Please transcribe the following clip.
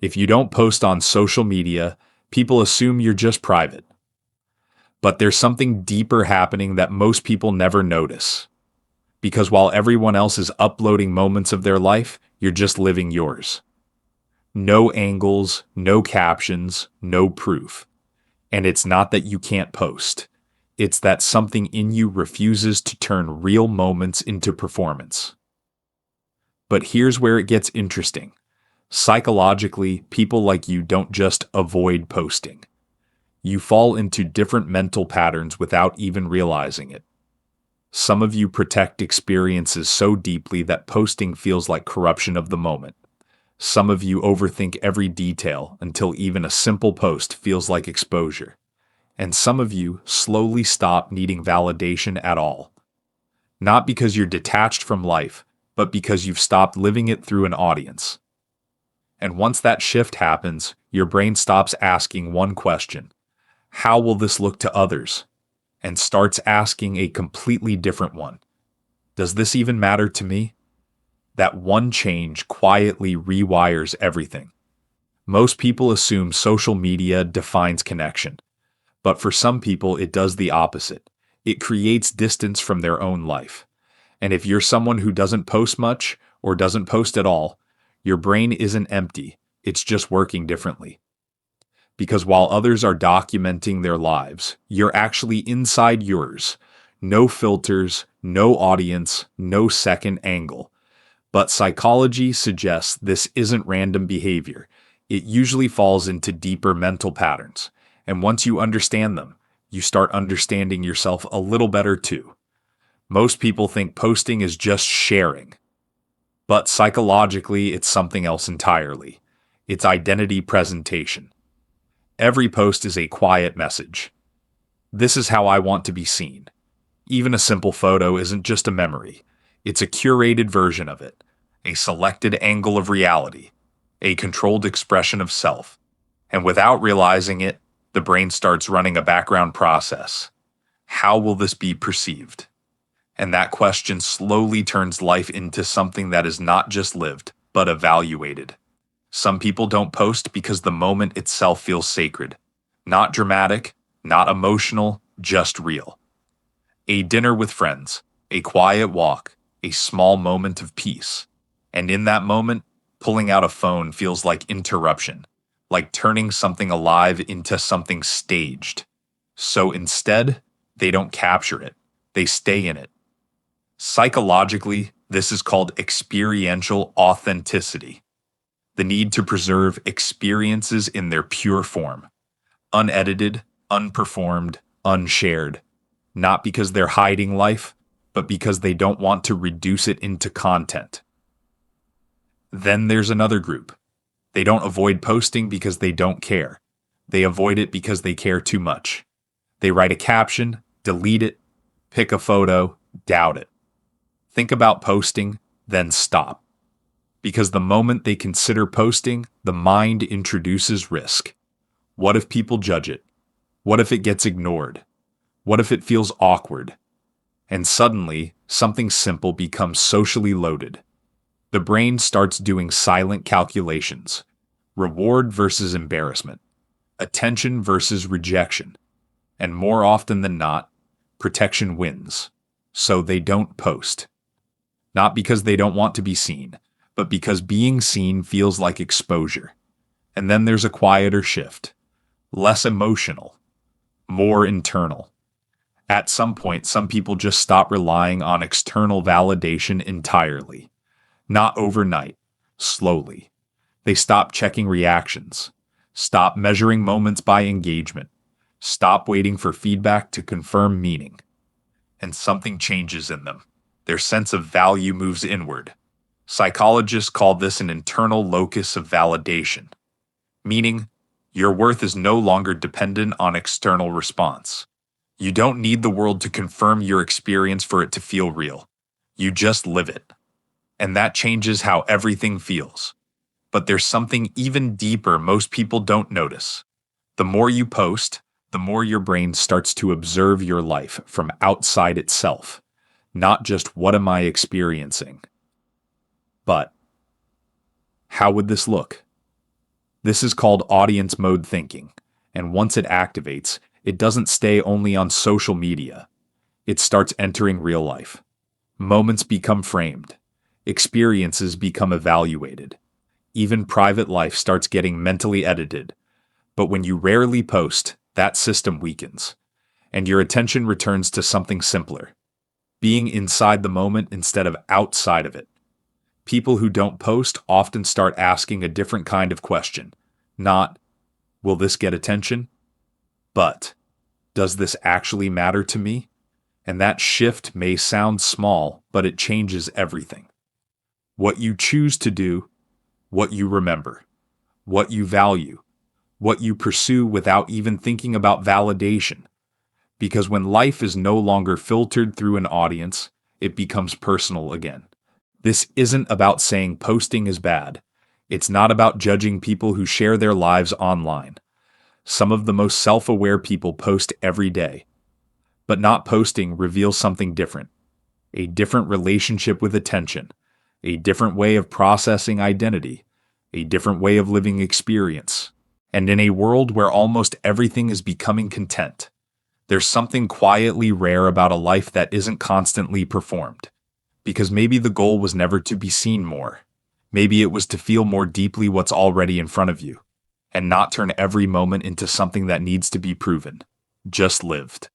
If you don't post on social media, people assume you're just private. But there's something deeper happening that most people never notice. Because while everyone else is uploading moments of their life, you're just living yours. No angles, no captions, no proof. And it's not that you can't post. It's that something in you refuses to turn real moments into performance. But here's where it gets interesting. Psychologically, people like you don't just avoid posting. You fall into different mental patterns without even realizing it. Some of you protect experiences so deeply that posting feels like corruption of the moment. Some of you overthink every detail until even a simple post feels like exposure. And some of you slowly stop needing validation at all. Not because you're detached from life, but because you've stopped living it through an audience. And once that shift happens, your brain stops asking one question: how will this look to others? And starts asking a completely different one. Does this even matter to me? That one change quietly rewires everything. Most people assume social media defines connection, but for some people it does the opposite. It creates distance from their own life. And if you're someone who doesn't post much or doesn't post at all, your brain isn't empty, it's just working differently. Because while others are documenting their lives, you're actually inside yours. No filters, no audience, no second angle. But psychology suggests this isn't random behavior. It usually falls into deeper mental patterns. And once you understand them, you start understanding yourself a little better too. Most people think posting is just sharing. But psychologically, it's something else entirely. It's identity presentation. Every post is a quiet message. This is how I want to be seen. Even a simple photo isn't just a memory. It's a curated version of it, a selected angle of reality, a controlled expression of self. And without realizing it, the brain starts running a background process. How will this be perceived? And that question slowly turns life into something that is not just lived, but evaluated. Some people don't post because the moment itself feels sacred. Not dramatic, not emotional, just real. A dinner with friends, a quiet walk, a small moment of peace. And in that moment, pulling out a phone feels like interruption, like turning something alive into something staged. So instead, they don't capture it, they stay in it. Psychologically, this is called experiential authenticity. The need to preserve experiences in their pure form, unedited, unperformed, unshared, not because they're hiding life, but because they don't want to reduce it into content. Then there's another group. They don't avoid posting because they don't care. They avoid it because they care too much. They write a caption, delete it, pick a photo, doubt it. Think about posting, then stop. Because the moment they consider posting, the mind introduces risk. What if people judge it? What if it gets ignored? What if it feels awkward? And suddenly, something simple becomes socially loaded. The brain starts doing silent calculations. Reward versus embarrassment. Attention versus rejection. And more often than not, protection wins. So they don't post. Not because they don't want to be seen, but because being seen feels like exposure. And then there's a quieter shift. Less emotional. More internal. At some point, some people just stop relying on external validation entirely. Not overnight. Slowly. They stop checking reactions. Stop measuring moments by engagement. Stop waiting for feedback to confirm meaning. And something changes in them. Their sense of value moves inward. Psychologists call this an internal locus of validation, meaning your worth is no longer dependent on external response. You don't need the world to confirm your experience for it to feel real. You just live it. And that changes how everything feels. But there's something even deeper most people don't notice. The more you post, the more your brain starts to observe your life from outside itself. Not just what am I experiencing, but how would this look? This is called audience mode thinking, and once it activates, it doesn't stay only on social media. It starts entering real life. Moments become framed. Experiences become evaluated. Even private life starts getting mentally edited. But when you rarely post, that system weakens, and your attention returns to something simpler, being inside the moment instead of outside of it. People who don't post often start asking a different kind of question. Not, will this get attention? But, does this actually matter to me? And that shift may sound small, but it changes everything. What you choose to do, what you remember, what you value, what you pursue without even thinking about validation. Because when life is no longer filtered through an audience, it becomes personal again. This isn't about saying posting is bad. It's not about judging people who share their lives online. Some of the most self-aware people post every day. But not posting reveals something different. A different relationship with attention. A different way of processing identity. A different way of living experience. And in a world where almost everything is becoming content, there's something quietly rare about a life that isn't constantly performed. Because maybe the goal was never to be seen more. Maybe it was to feel more deeply what's already in front of you, and not turn every moment into something that needs to be proven. Just lived.